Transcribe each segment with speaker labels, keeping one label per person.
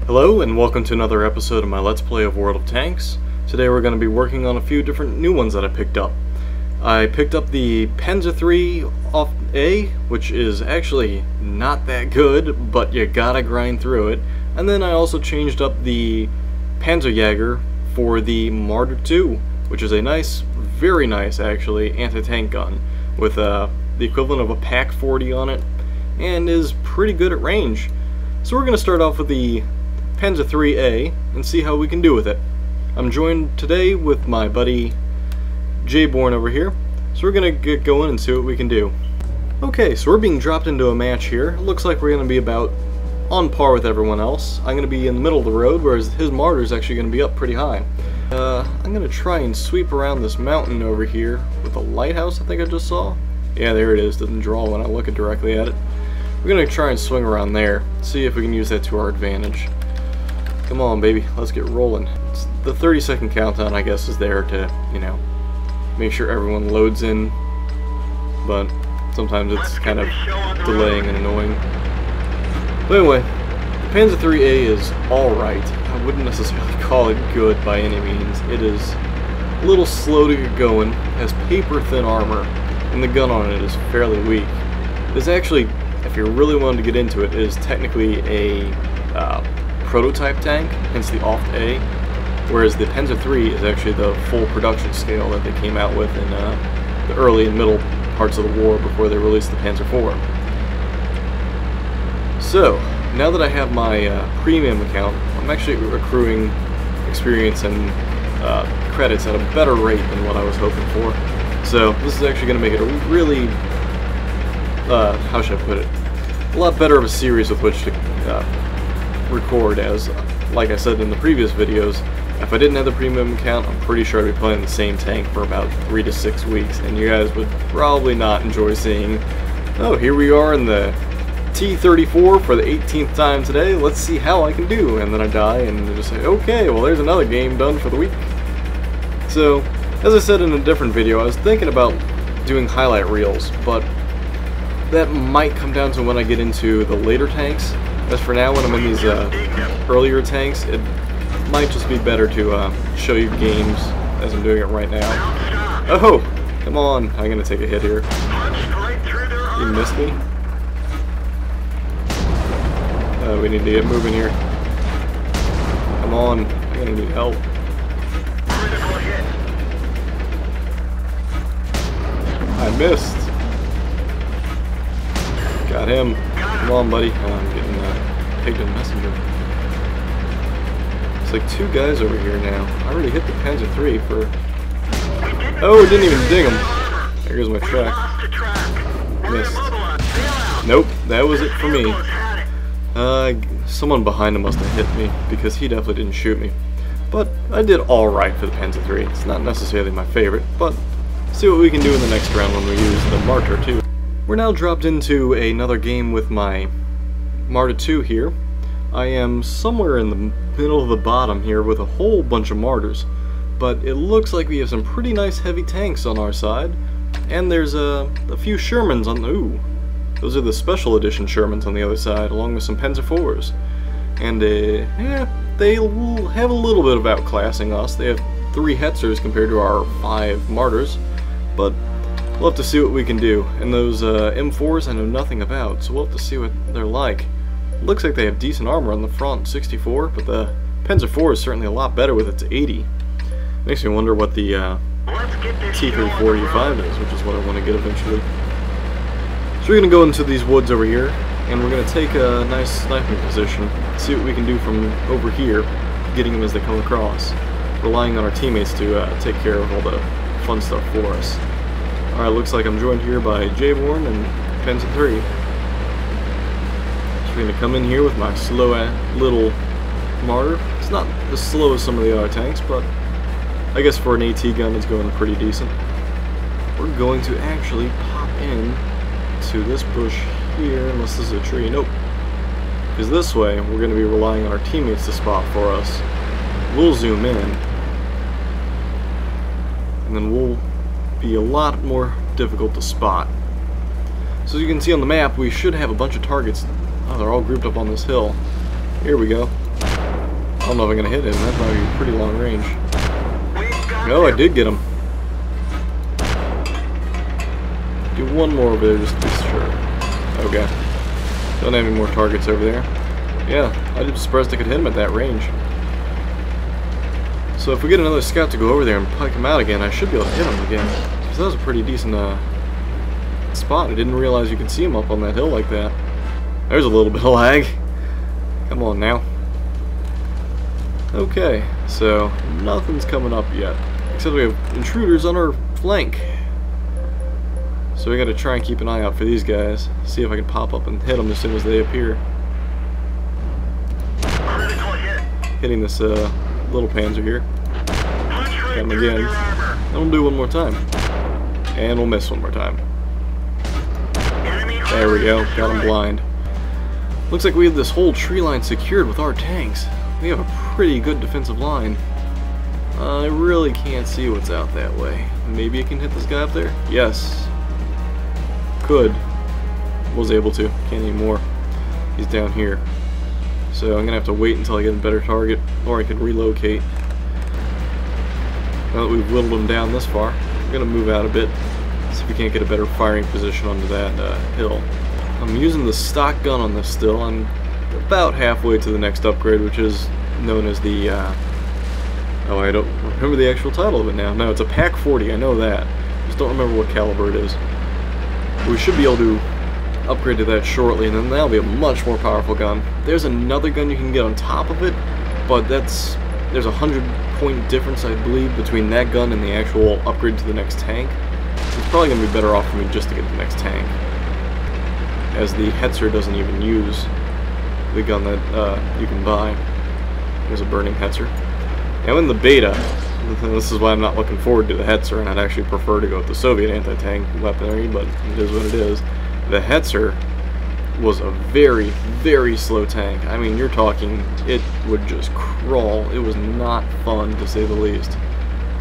Speaker 1: Hello and welcome to another episode of my Let's Play of World of Tanks. Today we're going to be working on a few different new ones that I picked up. I picked up the Panzer III off A, which is actually not that good, but you gotta grind through it. And then I also changed up the Panzer for the Marder II, which is a nice, very nice actually, anti-tank gun with the equivalent of a Pak 40 on it, and is pretty good at range. So we're going to start off with the Panzer III and see how we can do with it. I'm joined today with my buddy Jayborn over here, so we're going to get going and see what we can do. Okay, so we're being dropped into a match here. It looks like we're going to be about on par with everyone else. I'm going to be in the middle of the road, whereas his Marder is actually going to be up pretty high. I'm going to try and sweep around this mountain over here with a lighthouse I think I just saw. Yeah, there it is. Doesn't draw when I look it directly at it. We're going to try and swing around there, see if we can use that to our advantage. Come on, baby, let's get rolling. The 30-second countdown, I guess, is there to, you know, make sure everyone loads in, but sometimes it's kind of delaying and annoying. But anyway, the Panzer III is alright. I wouldn't necessarily call it good by any means. It is a little slow to get going, has paper-thin armor, and the gun on it is fairly weak. It's actually, if you're really wanting to get into it, is technically a prototype tank, hence the Oft A, whereas the Panzer III is actually the full production scale that they came out with in the early and middle parts of the war before they released the Panzer IV. So, now that I have my premium account, I'm actually accruing experience and credits at a better rate than what I was hoping for. So, this is actually going to make it a really, how should I put it, a lot better of a series with which to record, as like I said in the previous videos, if I didn't have the premium account, I'm pretty sure I'd be playing the same tank for about 3 to 6 weeks, and you guys would probably not enjoy seeing, oh, here we are in the T-34 for the 18th time today, let's see how I can do, and then I die and just say, okay, well there's another game done for the week. So, as I said in a different video, I was thinking about doing highlight reels, but that might come down to when I get into the later tanks. As for now, when I'm in these earlier tanks, it might just be better to show you games as I'm doing it right now. Oh, come on, I'm gonna take a hit here. You missed me? We need to get moving here. Come on, I'm gonna need help. I missed. Got him. Come on, buddy. Oh, I'm getting pegged in messenger. It's like 2 guys over here now. I already hit the Panzer III for... Oh, it didn't even ding him. There goes my track. Missed. Nope, that was it for me. Someone behind him must have hit me, because he definitely didn't shoot me. But I did alright for the Panzer III. It's not necessarily my favorite, but see what we can do in the next round when we use the Marder II. We're now dropped into another game with my Marder II here. I am somewhere in the middle of the bottom here with a whole bunch of Marders, but it looks like we have some pretty nice heavy tanks on our side, and there's a few Shermans on the... Ooh, those are the special edition Shermans on the other side, along with some Panzer IVs. And yeah, they have a little bit of outclassing us. They have 3 Hetzers compared to our 5 Marders, but we'll have to see what we can do. And those M4s I know nothing about, so we'll have to see what they're like. Looks like they have decent armor on the front, 64, but the Panzer IV is certainly a lot better with its 80. Makes me wonder what the T-34-85 is, which is what I want to get eventually. So we're going to go into these woods over here, and we're going to take a nice sniping position, see what we can do from over here, getting them as they come across, relying on our teammates to take care of all the fun stuff for us. Alright, looks like I'm joined here by Jayborn and Panzer III. So we're going to come in here with my slow little Marder. It's not as slow as some of the other tanks, but I guess for an AT gun it's going pretty decent. We're going to actually pop in to this bush here, unless this is a tree. Nope. Because this way, we're going to be relying on our teammates to spot for us. We'll zoom in, and then we'll be a lot more difficult to spot. So as you can see on the map, we should have a bunch of targets. Oh, they're all grouped up on this hill. Here we go. don't know if I'm gonna hit him. That might be pretty long range. No, I did get him. Do one more over there just to be sure. Okay. Don't have any more targets over there. Yeah, I was surprised I could hit him at that range. So if we get another scout to go over there and pike him out again, I should be able to hit him again. Because that was a pretty decent spot. I didn't realize you could see him up on that hill like that. There's a little bit of lag. Come on now. Okay, so nothing's coming up yet. Except we have intruders on our flank. So we gotta try and keep an eye out for these guys. See if I can pop up and hit them as soon as they appear. Hitting this little Panzer here. Got him again. And we'll do one more time. And we'll miss one more time. There we go. Got him blind. Looks like we have this whole tree line secured with our tanks. We have a pretty good defensive line. I really can't see what's out that way. Maybe I can hit this guy up there? Yes. Could. Was able to. Can't anymore. He's down here. So I'm gonna have to wait until I get a better target, or I can relocate. Now that we've whittled him down this far, I'm gonna move out a bit, see if we can't get a better firing position onto that hill. I'm using the stock gun on this still. I'm about halfway to the next upgrade, which is known as the oh, I don't remember the actual title of it now. No, it's a Pack 40, I know that. Just don't remember what caliber it is. We should be able to upgrade to that shortly, and then that'll be a much more powerful gun. There's another gun you can get on top of it, but there's a 100-point difference, I believe, between that gun and the actual upgrade to the next tank. It's probably going to be better off for me just to get the next tank, as the Hetzer doesn't even use the gun that you can buy. There's a burning Hetzer. Now in the beta, this is why I'm not looking forward to the Hetzer, and I'd actually prefer to go with the Soviet anti-tank weaponry, but it is what it is. The Hetzer was a very, very slow tank. I mean, you're talking, it would just crawl. It was not fun, to say the least.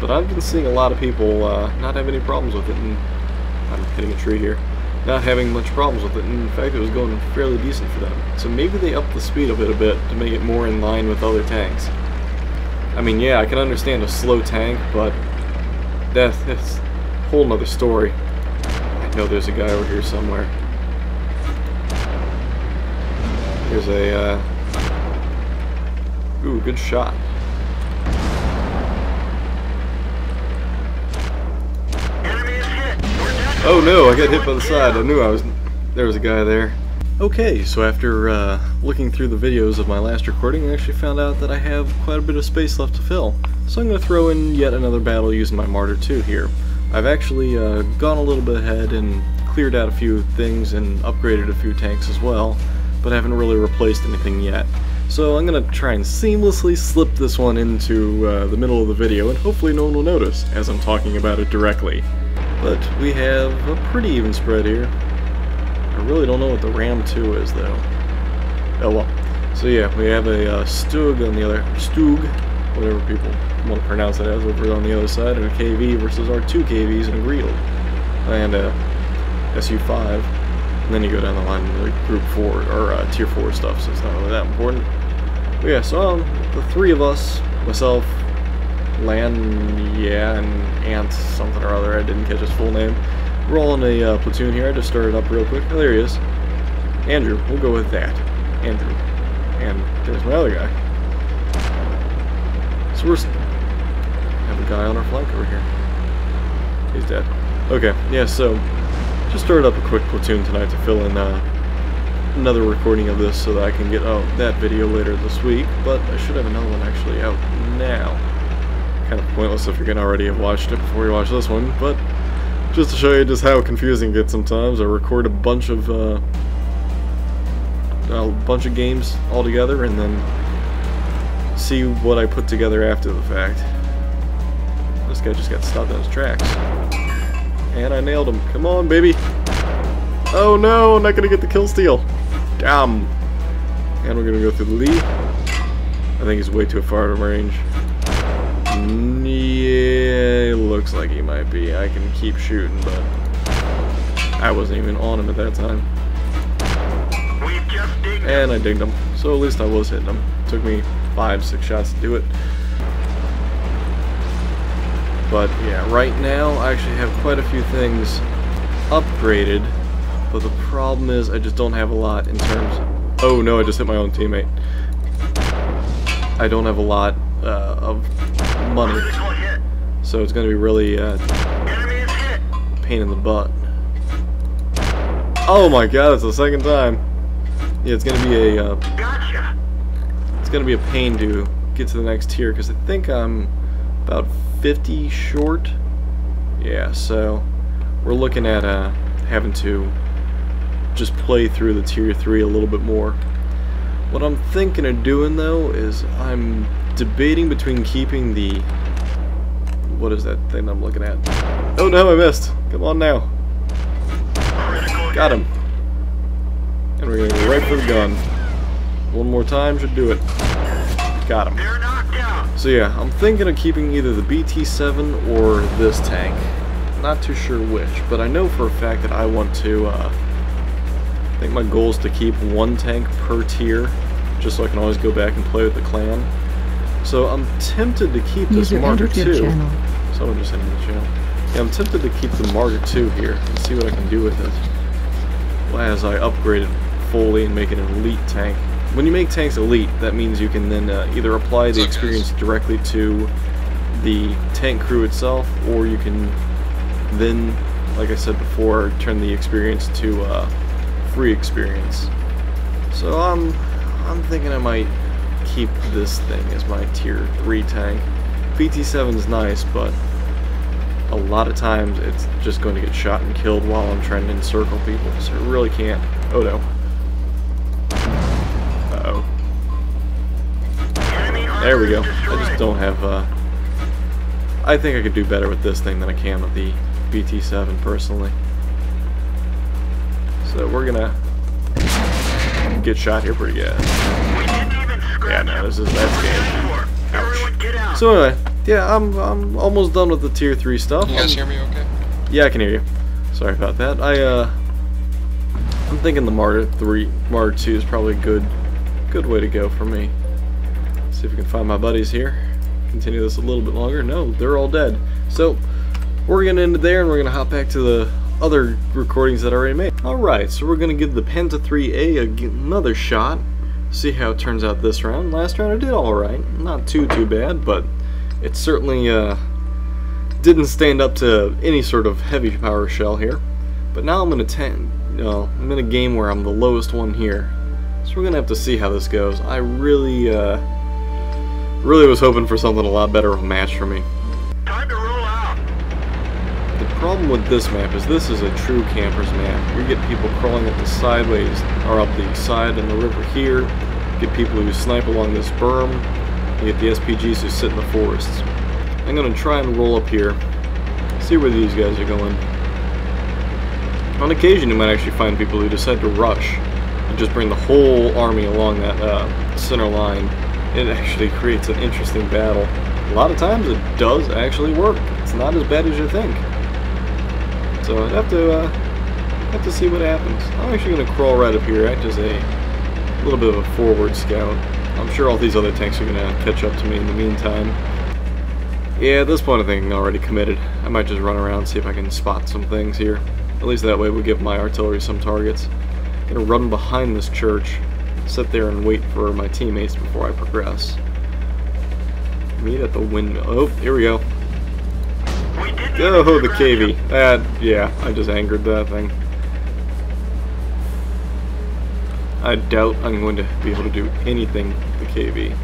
Speaker 1: But I've been seeing a lot of people not have any problems with it, and I'm hitting a tree here, not having much problems with it, and in fact it was going fairly decent for them. So maybe they upped the speed of it a bit to make it more in line with other tanks. I mean, yeah, I can understand a slow tank, but that's a whole nother story. I know there's a guy over here somewhere. There's a, ooh, good shot. Oh no, I got hit by the side. I knew there was a guy there. Okay, so after looking through the videos of my last recording, I actually found out that I have quite a bit of space left to fill. So I'm going to throw in yet another battle using my Marder II here. I've actually gone a little bit ahead and cleared out a few things and upgraded a few tanks as well, but haven't really replaced anything yet. So I'm going to try and seamlessly slip this one into the middle of the video, and hopefully no one will notice as I'm talking about it directly. But we have a pretty even spread here. I really don't know what the Ram 2 is though. Oh well. So yeah, we have a Stug on the other, Stug, whatever people want to pronounce it as, over on the other side, and a KV versus our two KVs and a Greedle, and a SU-5. And then you go down the line to like Group 4, or Tier 4 stuff, so it's not really that important. But yeah, so the three of us, myself, Lan, yeah, and Ant something or other, I didn't catch his full name. We're all in a platoon here. I just started up real quick. Oh, there he is. Andrew, we'll go with that. Andrew. And there's my other guy. So we have a guy on our flank over here. He's dead. Okay, yeah, so just started up a quick platoon tonight to fill in another recording of this so that I can get out that video later this week, but I should have another one actually out now. Kind of pointless if you're going to already have watched it before you watch this one, but just to show you just how confusing it gets sometimes, I record a bunch of games all together and then see what I put together after the fact. This guy just got stopped in his tracks. And I nailed him. Come on, baby. Oh no, I'm not going to get the kill steal. Damn. And we're going to go through the lead. I think he's way too far to range. Yeah, looks like he might be. I can keep shooting, but I wasn't even on him at that time. And I dinged him. So at least I was hitting them. It took me 5-6 shots to do it. But yeah, right now I actually have quite a few things upgraded, but the problem is I just don't have a lot in terms of... Oh no, I just hit my own teammate. I don't have a lot of money, so it's going to be really pain in the butt. Oh my god, it's the second time. Yeah, it's going to be a it's going to be a pain to get to the next tier because I think I'm about 50 short. Yeah, so we're looking at having to just play through the tier 3 a little bit more. What I'm thinking of doing though is I'm debating between keeping the... What is that thing I'm looking at? Oh no, I missed. Come on now. Got him. And we're gonna go right for the gun. One more time should do it. Got him. So yeah, I'm thinking of keeping either the BT-7 or this tank. Not too sure which, but I know for a fact that I want to, I think my goal is to keep one tank per tier, just so I can always go back and play with the clan. So I'm tempted to keep this Marder II. Someone just entered the channel. Yeah, I'm tempted to keep the Marder II here and see what I can do with it. Well, as I upgrade it fully and make it an elite tank. When you make tanks elite, that means you can then either apply the experience directly to the tank crew itself, or you can then, like I said before, turn the experience to free experience. So I'm thinking I might keep this thing as my tier 3 tank. BT-7 is nice, but a lot of times it's just going to get shot and killed while I'm trying to encircle people, so I really can't. Oh no. Uh-oh. There we go. I just don't have, I think I could do better with this thing than I can with the BT-7, personally. So we're gonna get shot here pretty good. Yeah, no, that's game. Ouch. So anyway, yeah, I'm almost done with the tier 3 stuff.
Speaker 2: You guys hear me okay?
Speaker 1: Yeah, I can hear you. Sorry about that. I'm thinking the Marder II is probably a good way to go for me. Let's see if we can find my buddies here. Continue this a little bit longer. No, they're all dead. So we're gonna end it there, and we're gonna hop back to the other recordings that I already made. Alright, so we're gonna give the Panzer III another shot. See how it turns out this round. Last round I did alright. Not too bad, but it certainly didn't stand up to any sort of heavy power shell here. But now I'm in a game where I'm the lowest one here. So we're gonna have to see how this goes. I really was hoping for something a lot better of a match for me.
Speaker 3: Time to roll out.
Speaker 1: The problem with this map is this is a true camper's map. You get people crawling up the sideways, or up the side in the river here. You get people who snipe along this berm. You get the SPGs who sit in the forests. I'm gonna try and roll up here, see where these guys are going. On occasion you might actually find people who decide to rush and just bring the whole army along that center line. It actually creates an interesting battle. A lot of times it does actually work. It's not as bad as you think. So I'd have to see what happens. I'm actually going to crawl right up here, act as a little bit of a forward scout. I'm sure all these other tanks are going to catch up to me in the meantime. Yeah, at this point I think I'm already committed. I might just run around and see if I can spot some things here. At least that way we'll give my artillery some targets. I'm going to run behind this church, sit there and wait for my teammates before I progress. Meet at the windmill. Oh, here we go. Oh, the KV. Yeah, I just angered that thing. I doubt I'm going to be able to do anything with the KV.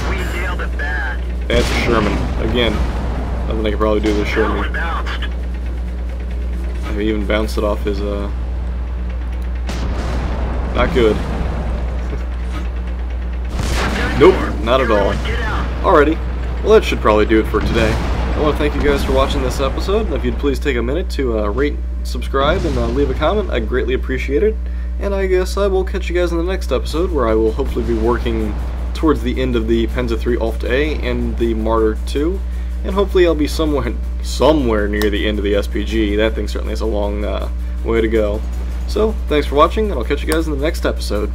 Speaker 3: We nailed it bad.
Speaker 1: That's a Sherman. Again, nothing I could probably do with a Sherman. I even bounced it off his, not good. Nope, not at all. Alrighty, well that should probably do it for today. I want to thank you guys for watching this episode, and if you'd please take a minute to rate, subscribe, and leave a comment, I'd greatly appreciate it. And I guess I will catch you guys in the next episode, where I will hopefully be working towards the end of the Panzer III Oft A and the Marder II, and hopefully I'll be somewhere near the end of the SPG. That thing certainly has a long way to go. So, thanks for watching, and I'll catch you guys in the next episode.